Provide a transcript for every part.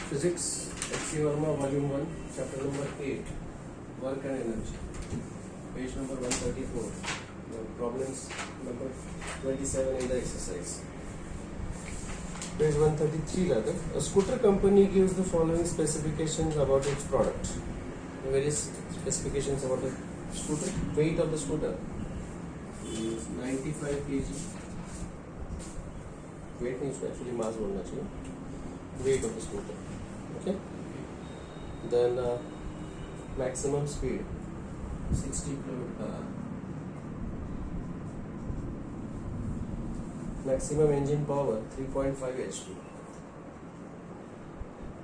Physics, H.C. Verma, Volume 1, Chapter number 8, Work and Energy, page number 134, problems number 27 in the exercise. Page 133 rather. A scooter company gives the following specifications about its product. The various specifications about the scooter. Weight of the scooter is 95 kg. Weight means actually mass बोलना चाहिए. Weight of the scooter. Okay. Then maximum speed 60 km/h. Maximum engine power 3.5 HP.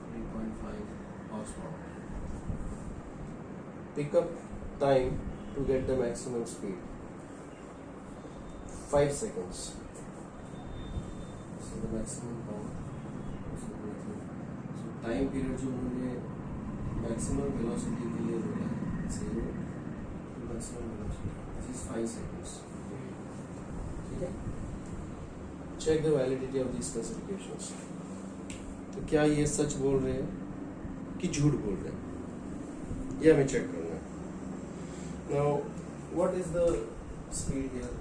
3.5 horsepower. Pickup time to get the maximum speed 5 seconds. So the maximum power. So time period जो उन्होंने maximum velocity के लिए बोला है 0 to maximum velocity. This is 5 seconds. ठीक है? Check the validity of these specifications. तो क्या ये सच बोल रहे हैं कि झूठ बोल रहे हैं? ये हमें चेक करना है. Now, what is the speed here?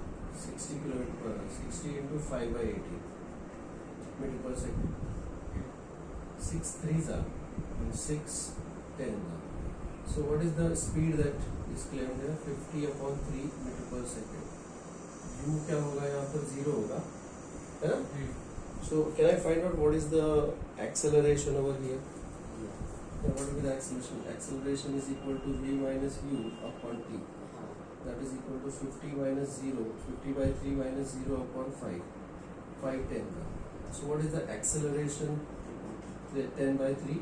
60 km/h. 60 into 5 by 80 meter per second. 6 3s are and 6 10s are. So what is the speed that is claimed here? 50/3 meter per second. U क्या होगा यहाँ पर 0 होगा, है ना? So can I find out what is the acceleration over here? Then what will be the acceleration? Acceleration is equal to v minus u upon t. That is equal to 50 minus 0, 50 by 3 minus 0 upon 5, 5 10. So what is the acceleration? 10 by 3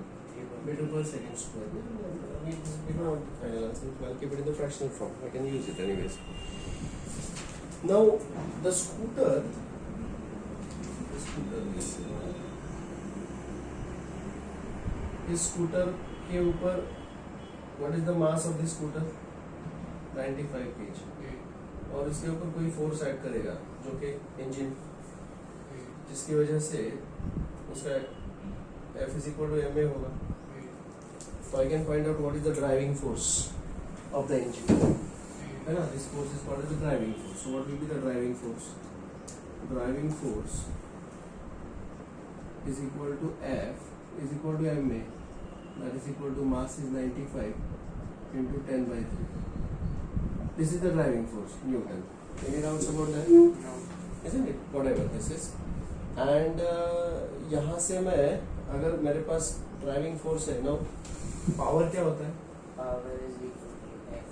meter per second square. We don't want the final answer, so I'll keep it in the fractional form. I can use it anyways. Now the scooter इस scooter के ऊपर what is the mass of this scooter 95 kg और इसके ऊपर कोई force add करेगा जो कि इंजन जिसकी वजह से उसका F is equal to ma होगा. So I can find out what is the driving force of the engine. है ना? This force is called as the driving force. So what will be the driving force? Driving force is equal to F is equal to ma. That is equal to mass is 95 into 10 by 3. This is the driving force, Newton. Any doubts about that? No. Isn't it? Whatever this is. And यहाँ से मैं अगर मेरे पास driving force है ना, power क्या होता है? Power is equal to F.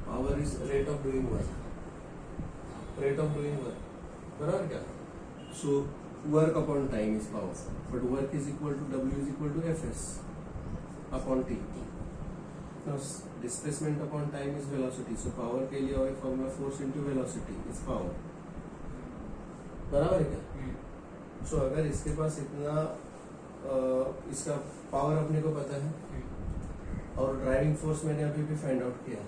Power is rate of doing work. Rate of doing work बराबर क्या? So work upon time is power, but work is equal to W is equal to Fs upon T. Now displacement upon time is velocity. So power के लिए और formula force into velocity is power. बराबर है क्या? सो अगर इसके पास इतना इसका पावर अपने को पता है और ड्राइविंग फोर्स मैंने अभी भी फाइंड आउट किया है,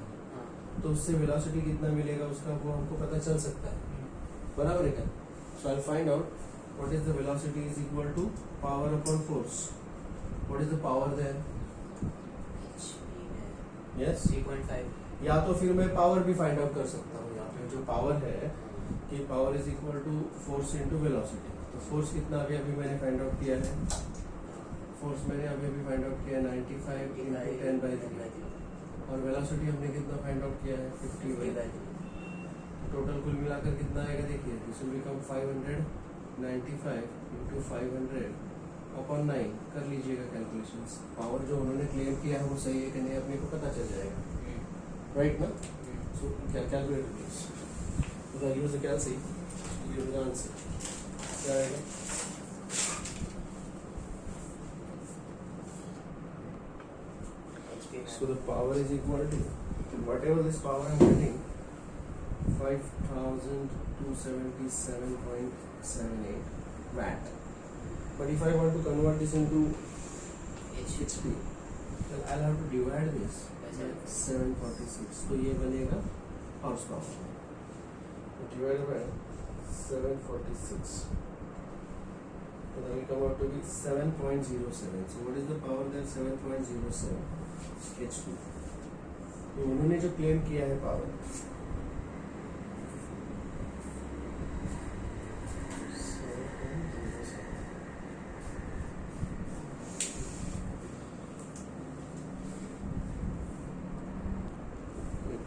तो उससे वेलोसिटी कितना मिलेगा उसका वो हमको पता चल सकता है. बराबर है क्या? So I find out what is the velocity is equal to power upon force. What is the power there? Yes 3.5. या तो फिर मैं पावर भी फाइंड आउट कर सकता हूँ. यहाँ पे जो पावर है कि power is equal to force into velocity. तो फोर्स कितना अभी मैंने फाइंड आउट किया है? फोर्स मैंने अभी फाइंड आउट किया है 95 into 10 by 3 और वेलोसिटी हमने कितना फाइंड आउट किया है 50 by 3. टोटल कुल मिलाकर कितना आएगा देखिए. This will become 595 into 500 upon 9. कर लीजिएगा कैलकुलेशंस. पावर जो उन्होंने क्लेम किया है वो सही है कि नहीं अपने को पता चल जाएगा. राइट ना? So calculate this. Use the calci use the answer. क्या आएगा? So the power is equal to whatever this power I'm getting, 5277.78 watt. But if I want to convert this into HP, then I'll have to divide this by 746. तो ये बनेगा horse power. Divided by 746. that will come out to be 7.07. So what is the power there? 7.07 H2. तो उन्होंने जो claim किया है power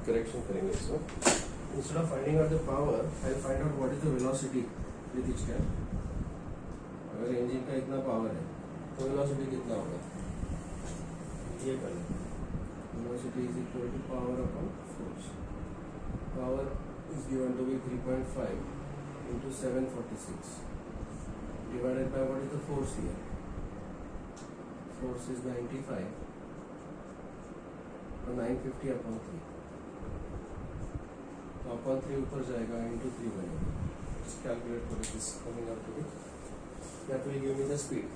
correction करेंगे इसको instead of finding out the power I'll find out what is the velocity with each time. अगर engine का इतना पावर है तो वेलोसिटी कितना होगा ये कर लें. Velocity is equal to power upon force. Power is given to be 3.5 into 746 divided by what is the force here? Force is 95 और 950 upon 3. तो अपन 3 ऊपर जाएगा into 3 बनेगा. Just calculate what is this coming up to be. That will give me the speed.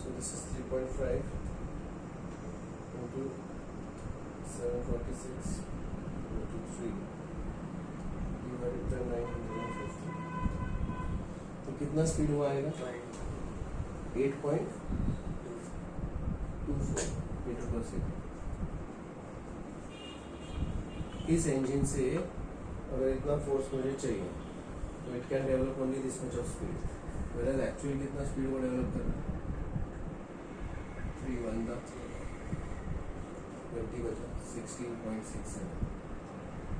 So this is 3.5 into 746 into 3 divided by 950. तो कितना speed हुआ आएगा? 8.24 metre per second. इस इंजन से अगर इतना फोर्स मुझे चाहिए तो it can develop only this much of speed. Where actually कितना स्पीड वो डेवलप करना है? 3 1 दा 20 बचा 16.67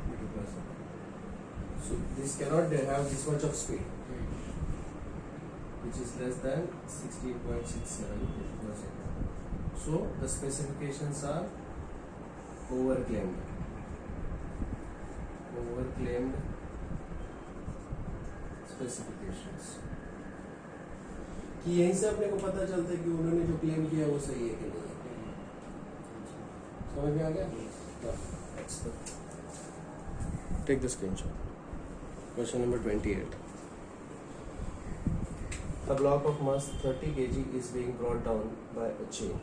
metre per second. So this cannot have this much of speed, which is less than 16.67 meter per second. So the specifications are overclaimed. Overclaimed specifications. कि यहीं से अपने को पता चलता है कि उन्होंने जो क्लेम किया वो सही है कि नहीं है. समझ में आ गया? Take the screenshot. Question number 28. A block of mass 30 kg is being brought down by a chain.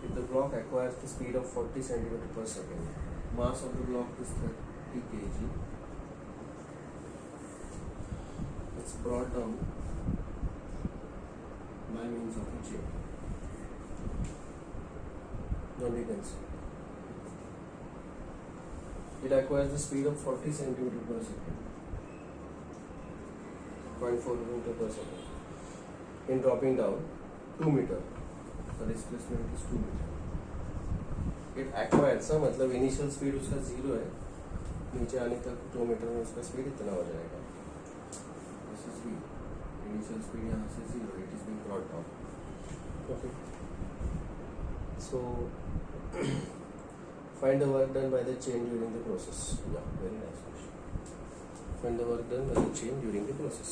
If the block acquires the speed of 40 cm per second, mass of the block is 30 kg. It's brought down by means of a chain. Now you can see. It acquires the speed of 40 cm per second. 0.4 meter per second. In dropping down 2 meter. The displacement is 2 meter. It acquires मतलब initial speed उसका 0 है. नीचे आने तक 2 metre में उसका speed इतना हो जाएगा. This is V. Initial speed यहाँ से 0. It is being brought down. Okay. So find the work done by the chain during the process. Yeah, very nice question. Find the work done by the chain during the process.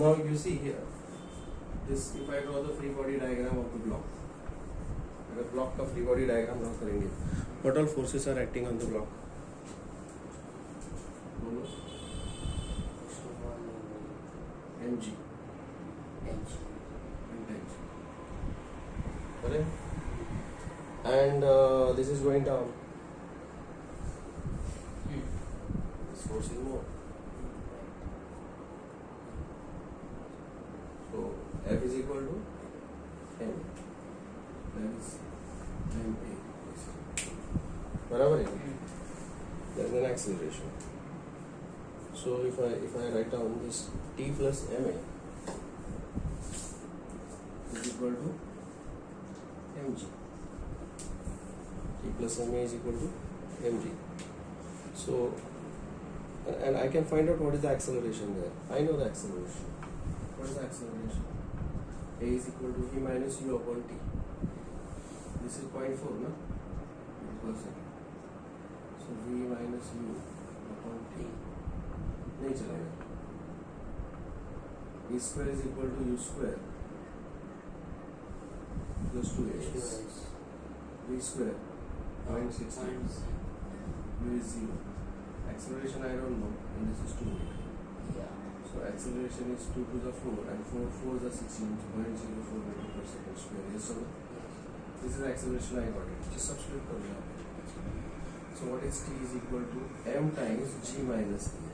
Now you see here, this if I draw the free body diagram of the block. अगर block का free body diagram draw करेंगे, what all forces are acting on the block? mg and h. Correct? And this is going down. This force is more. So F is equal to m. That is ma. बराबर है? There is an acceleration. So if I write down this t plus ma is equal to mg. T plus ma is equal to mg. So and I can find out what is the acceleration there. I know the acceleration. What is the acceleration? A is equal to v minus u upon t. This is 0.4, no? Per second. So v minus u upon t. नहीं चलेगा. V square is equal to u square plus 2h. V square 0.60. U is 0. Acceleration I don't know, and this is 2 meter. Yeah. So So acceleration is 2 to the 4 and 4 4s are 16, 0.04 meter per second square. Yes or no? This is the acceleration I got it. Just substitute for now. So what is t is equal to m times g minus e.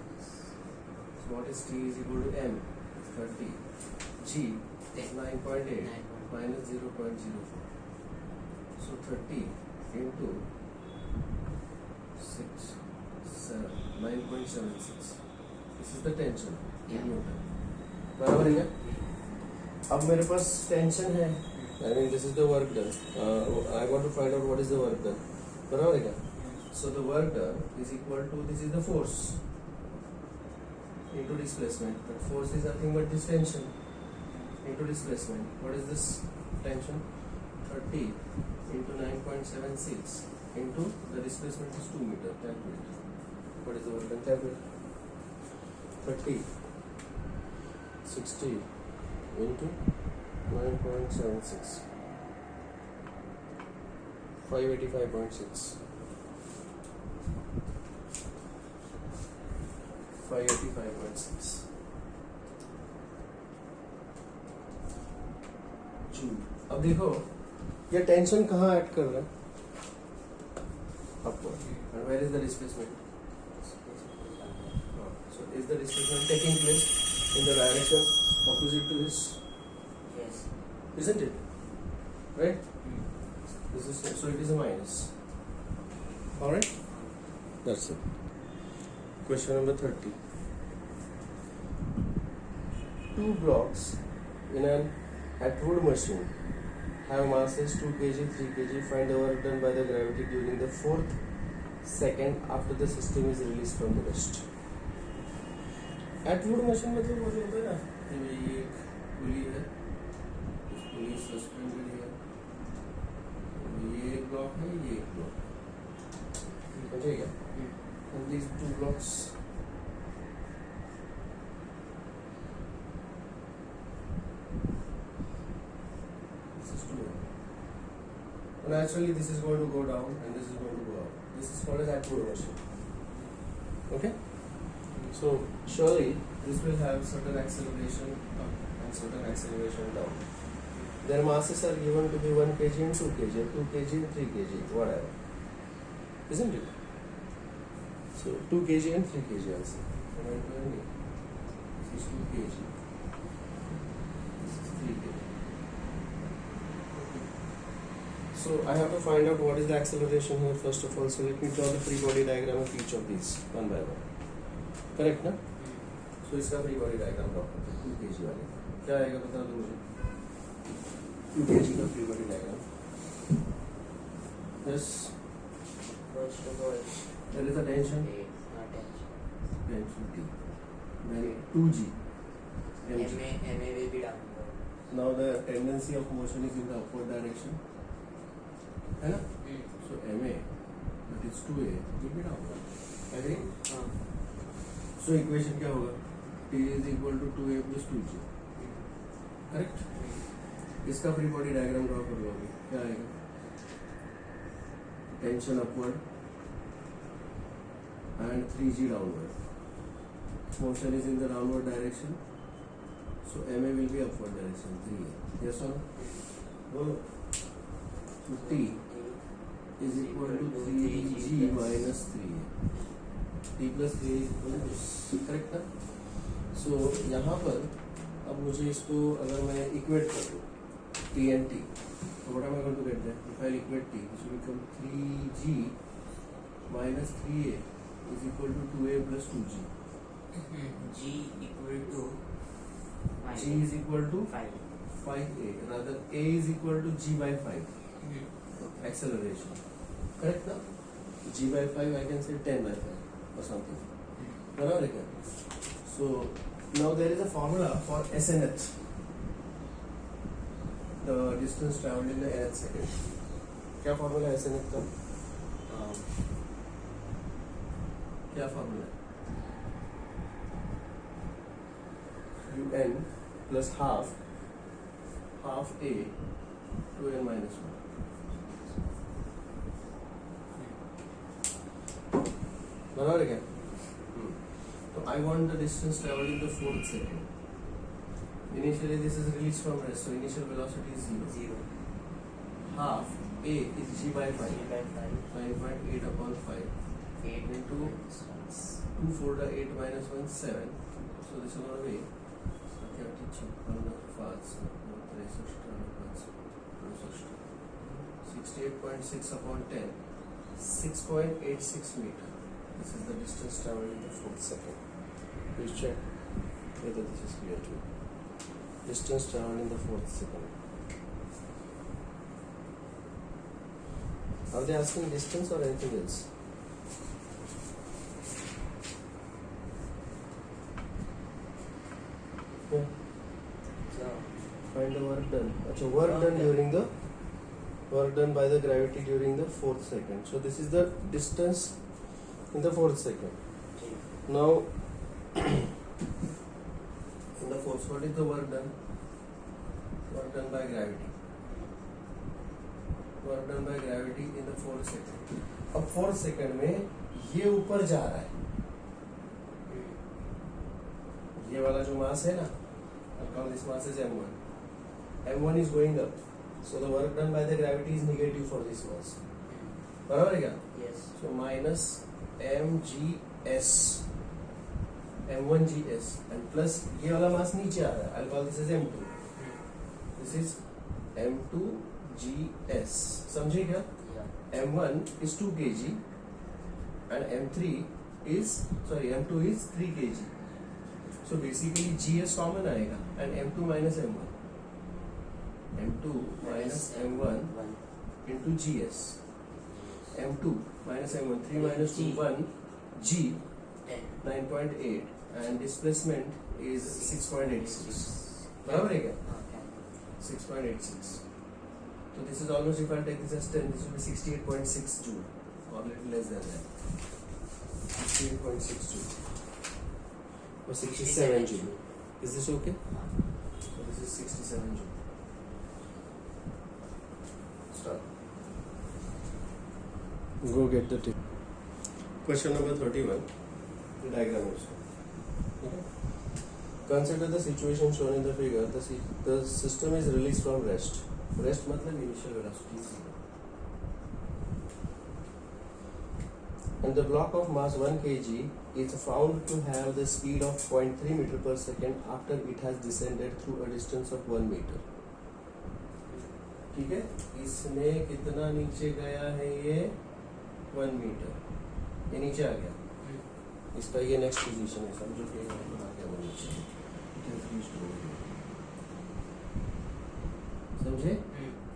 So what is t is equal to m? 30. G is 9.8 minus 0.04. So 30 into 6, 7, 9.76. This is the tension. बराबर है क्या? अब मेरे पास tension है. I mean this is the work done. I want to find out what is the work done. बराबर है क्या? So the work done is equal to, this is the force into displacement. But force is nothing but this tension into displacement. What is this tension? 30 into 9.76 into the displacement is 2 meter. Calculate. What is the work done? Calculate. 30 60 into 9.76 585.6 585.6 joule. अब देखो ये tension कहाँ add कर रहा है? Upward. And where is the displacement? So is the displacement taking place in the direction opposite to this? Yes. Isn't it? Right? This is, so it is a minus. Alright? That's it. Question number 30. Two blocks in an Atwood machine have masses 2 kg, 3 kg. Find the work done by the gravity during the 4th second after the system is released from the rest. Atwood machine मतलब वो जो होता है ना, ये एक पुली है, उस पुली सस्पेंडेड है, ये एक ब्लॉक है, ये एक ब्लॉक है, समझे क्या? And these two blocks this is 2. And actually this is going to go down and this is going to go up. This is called as Atwood machine. Okay? So surely this will have certain acceleration up and certain acceleration down. Their masses are given to be 1 kg and 2 kg, 2 kg and 3 kg, whatever. Isn't it? So 2 kg and 3 kg also. This is 2 kg. This is 3 kg. So I have to find out what is the acceleration here first of all. So let me draw the free body diagram of each of these one by one. Correct ना? सो इसका free body diagram draw करते हैं. 2 kg वाले क्या आएगा बता दो मुझे. 2 kg का free body diagram. Yes. First of all, there is a tension. Tension T. Then 2g. MA will be down. Now the tendency of motion is in the upward direction. है ना? So MA, that is 2A, will be downward. Agree? So equation क्या होगा? T is equal to 2A plus 2G. Correct? इसका free body diagram draw कर लो अभी. क्या आएगा? Tension upward and 3G downward. Motion is in the downward direction. So MA will be upward direction. 3A. Yes or no? बोलो. So T is equal to 3G minus 3A. T plus 3 is equal to this. Correct ना? सो यहाँ पर अब मुझे इसको अगर मैं equate कर दूँ T and T, तो what am I going to get there? If I equate T, this will become 3G minus 3A is equal to 2A plus 2G. G equal to G is equal to 5. 5A. Rather, A is equal to G by 5. Acceleration. Correct ना? G by 5 I can say 10 by 5 or something. बराबर है क्या? So now there is a formula for SNH. The distance traveled in the nth second. क्या formula है SNH का? क्या formula है? UN plus half A to n minus 1. बराबर है क्या? तो I want the distance traveled in the fourth second. Initially this is released from rest, so initial velocity is 0. 0. Half A is g by 5. 3 by 5. 5.8 upon 5. 8 into 2 4 8 minus 1 7. So this is going to be 68.6 upon 10, 6.86 meter. This is the distance traveled in the fourth second. Please check whether this is clear to you. Distance traveled in the fourth second. Are they asking distance or anything else? Yeah. So, Find the work done. Achha, work done during the work done by the gravity during the fourth second. So this is the distance in the fourth second. Now in the fourth, what is the work done? Work done by gravity. Work done by gravity in the fourth second. अब fourth second में ये ऊपर जा रहा है, ये वाला जो मास है ना, I'll call this mass as m1. m1 is going up, so the work done by the gravity is negative for this mass. बराबर है क्या? yes. So minus mgs, m1gs and plus ये वाला मास नीचे आ रहा है. I'll call this as m2. This is m2gs. समझे क्या? Yeah. m1 is 2 kg and m2 is 3 kg. So basically gs common आएगा and m2 minus m1. m2 minus m1 into gs. m2 minus m1, 3 minus 2, 1, g 10. 9.8 and displacement is 6.86. बराबर है क्या? Okay. 6.86. So this is almost, if I take this as 10, this will be 68.6 joule or little less than that. 68.6 joule or 67 joule. Is this okay? So this is 67 joule. Start. Go get the tip. Question number 31. The diagram also. Okay. Consider the situation shown in the figure. The system is released from rest. Rest मतलब initial velocity 0. And the block of mass 1 kg is found to have the speed of 0.3 meter per second after it has descended through a distance of 1 meter. ठीक है, इसमें कितना नीचे गया है ये 1 metre, ये नीचे आ गया, इसका ये नेक्स्ट पोजीशन है, समझो कि आ गया वो नीचे, समझे?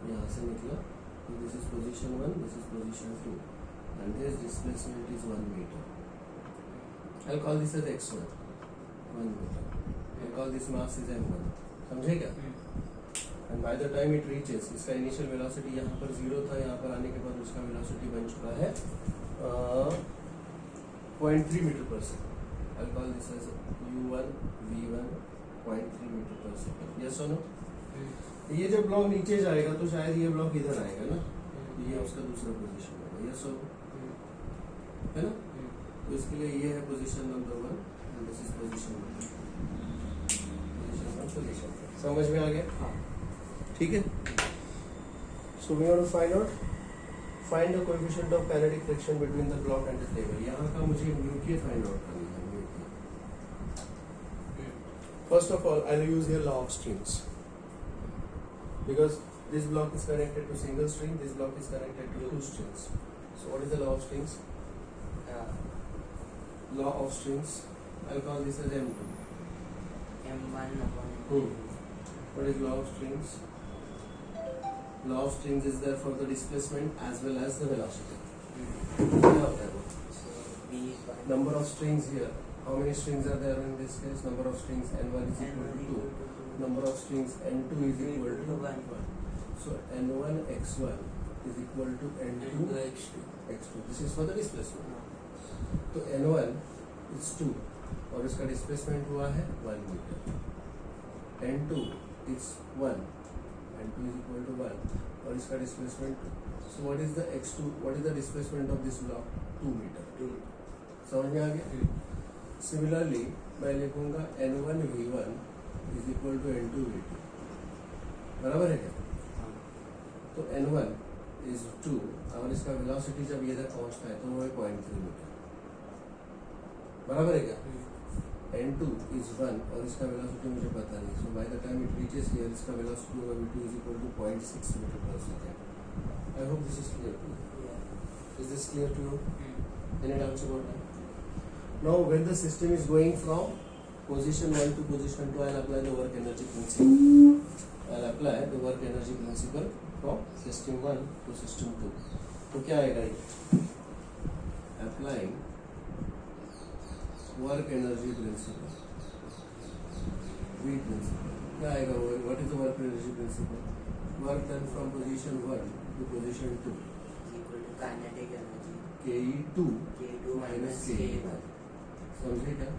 यहाँ से निकला, this is position 1, this is position 2 and this displacement is 1 meter. I'll call this as x1, 1 meter. I'll call this mass as m1. समझे क्या? And by the time it reaches, इसका initial velocity यहाँ पर 0 था, यहाँ पर आने के बाद उसका velocity बन चुका है 0.3 meter per second. I'll call this as u1 v1 0.3 meter per second. Yes or no? ये जब ब्लॉक नीचे जाएगा तो शायद ये ब्लॉक इधर आएगा ना, ये उसका दूसरा पोजीशन होगा. यस और है ना? तो इसके लिए ये है position number 1 and this is position number 2. Position समझ में आ गया? हाँ, ठीक है. So we want to find the coefficient of kinetic friction between the block and the table. यहाँ का मुझे म्यू के फाइंड आउट करना है. म्यू के first of all I will use here law of strings because this block is connected to single string, this block is connected to 2 strings. So what is the law of strings? Law of strings, I'll call this as M2. M1 upon What is law of strings? Law of strings is there for the displacement as well as the velocity. क्या होता है वो? So V is 1. Number of strings here. How many strings are there in this case? Number of strings N1 is equal to 2. Number of strings N2 is equal to 1. So N1 x1 is equal to N2 x2. This is for the displacement. तो N1 is 2 और इसका displacement हुआ है 1 meter. N2 is 1. N2 is equal to 1 और इसका displacement 2. So what is the x2? What is the displacement of this block? 2 meter. समझ में आ गया? सिमिलरली मैं लिखूंगा N1V1 is equal to N2V2, बराबर है क्या? हाँ, तो N1 इज 2 और इसका वेलोसिटी जब ये तक पहुंचता है तो वो है 0.3 मीटर, बराबर है क्या? N2 इज 1 और इसका वेलोसिटी मुझे पता नहीं, so by the time it reaches here इसका वेलोसिटी होगा v2 is equal to 0.6 metre per second. I hope this is clear to you. yeah. Is this clear to you? Hmm. Any doubts about that? Now when the system is going from position 1 to position 2, I'll apply the work energy principle. I'll apply the work energy principle from system 1 to system 2. तो क्या आएगा ये? Applying work energy principle, V principle. क्या आएगा वो? What is the work energy principle? Work done from position 1 to position 2. Is equal to kinetic energy KE2 K2 minus minus KE1. K1. समझे क्या?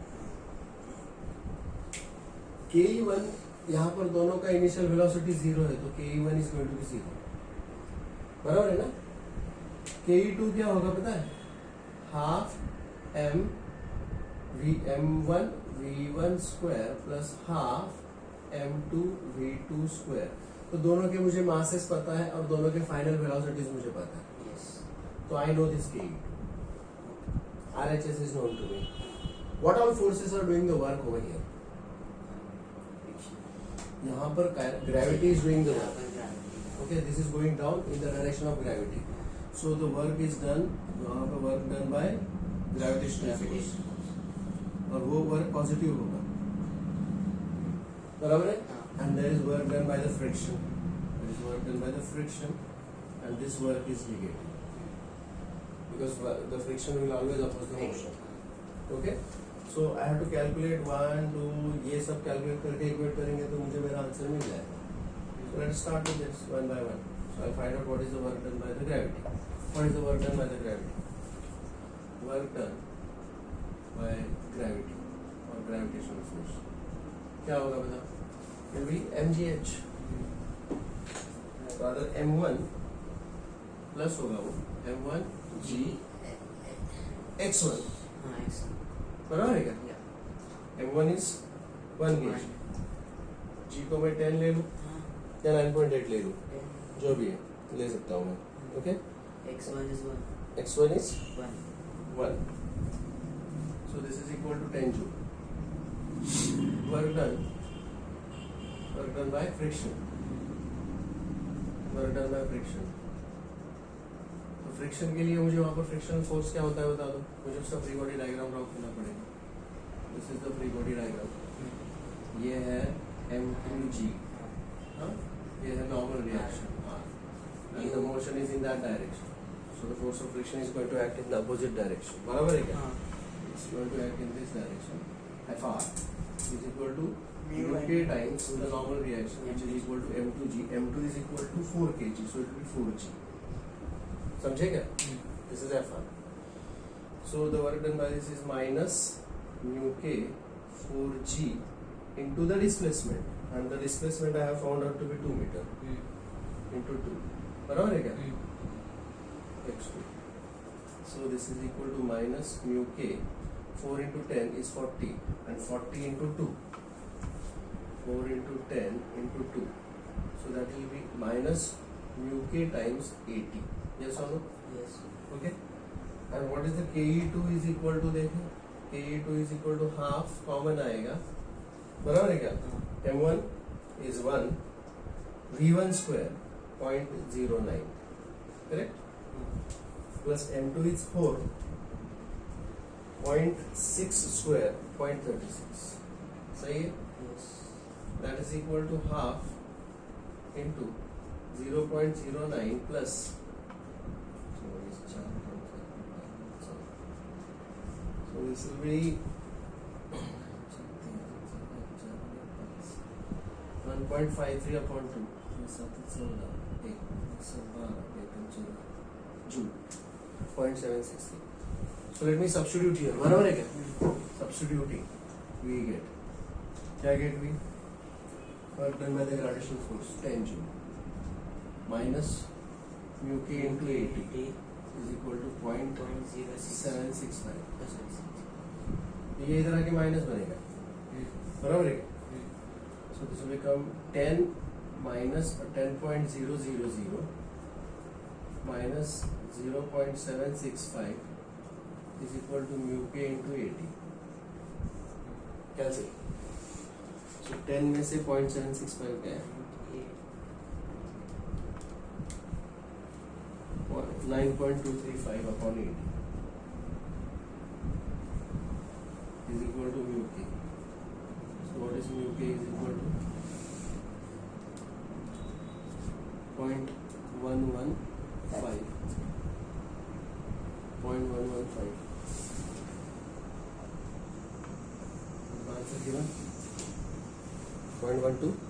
KE1 यहाँ पर दोनों का इनिशियल वेलोसिटी 0 है तो KE1 is going to be 0, बराबर है ना? KE2 क्या होगा पता है? Half m m1 v1 square plus half m2 v2 square. तो दोनों के मुझे मासेस पता है और दोनों के फाइनल वेलोसिटीज मुझे पता है, Yes. तो I know this KE2. RHS is known to me. What all forces are doing the work over here? यहाँ पर gravity is doing the यहाँ work. पर gravity. Okay, this is going down in the direction of gravity. So the work is done. यहाँ पर work done by gravitational force. और वो work positive होगा, बराबर है? हाँ. And there is work done by the friction. There is work done by the friction, and this work is negative because the friction will always oppose the motion. Okay? So I have to calculate 1, 2, ये सब calculate करके equate करेंगे तो मुझे मेरा answer मिल जाएगा. So let's start with this one by one. So I'll find out what is the work done by the gravity. What is the work done by the gravity? Work done by gravity or gravitational force. क्या होगा बता? It will be mgh. Rather m1 plus होगा वो m1 g x1, हाँ, X1. बराबर है क्या? Yeah. m1 is 1 gauge. g को मैं 10 ले लूँ हाँ, या 9.8 ले लूँ, 10. जो भी है ले सकता हूँ मैं. Okay, X1 is 1. x1 is 1. 1. So this is equal to 10 joule. Work done by friction. Work done by friction. तो फ्रिक्शन के लिए मुझे वहाँ पर फ्रिक्शनल फोर्स क्या होता है बता दो मुझे, उसका फ्री बॉडी डायग्राम ड्रॉ करना पड़ेगा. This is the free body diagram. ये है m2g, हाँ, ये है normal reaction R, and the motion is in that direction. So the force of friction is going to act in the opposite direction. बराबर है क्या? हाँ. It's going to act in this direction. Fr is equal to Mu mu and k times the normal reaction, which is equal to m2g. m2 is equal to 4 kg, so it will be 4g. समझे क्या? This is Fr. So the work done by this is minus mu k 4g into the displacement, and the displacement I have found out to be 2 meter into 2. बराबर है क्या? x2. So this is equal to minus mu k 4 into 10 is 40, and 40 into 2. 4 into 10 into 2. So that will be minus mu k times 80. Yes or no? Yes. Okay. And what is the KE2 is equal to? देखें, KE2 is equal to half common आएगा, बराबर है क्या? हाँ. M1 is 1, V1 square 0.09, correct? Plus M2 is 4, 0.6 square 0.36. सही है? Yes. That is equal to half into 0.09 plus. So this will be 1.53 upon 2. Joule. 0.763. So let me substitute here. बराबर है क्या? Substituting, we get. क्या get we? Work done by the gravitational force 10 joule minus mu k into 80 is equal to 0.765. ये इधर आके minus बनेगा, बराबर है। So this will become 10 minus 10.000 minus 0.765 is equal to mu k into 80. Cancel. सो 10 में से 0.765 क्या है? 9.235 upon 80 is equal to mu k. So what is mu k is equal to 0.115. 0.115. Answer given 0.12.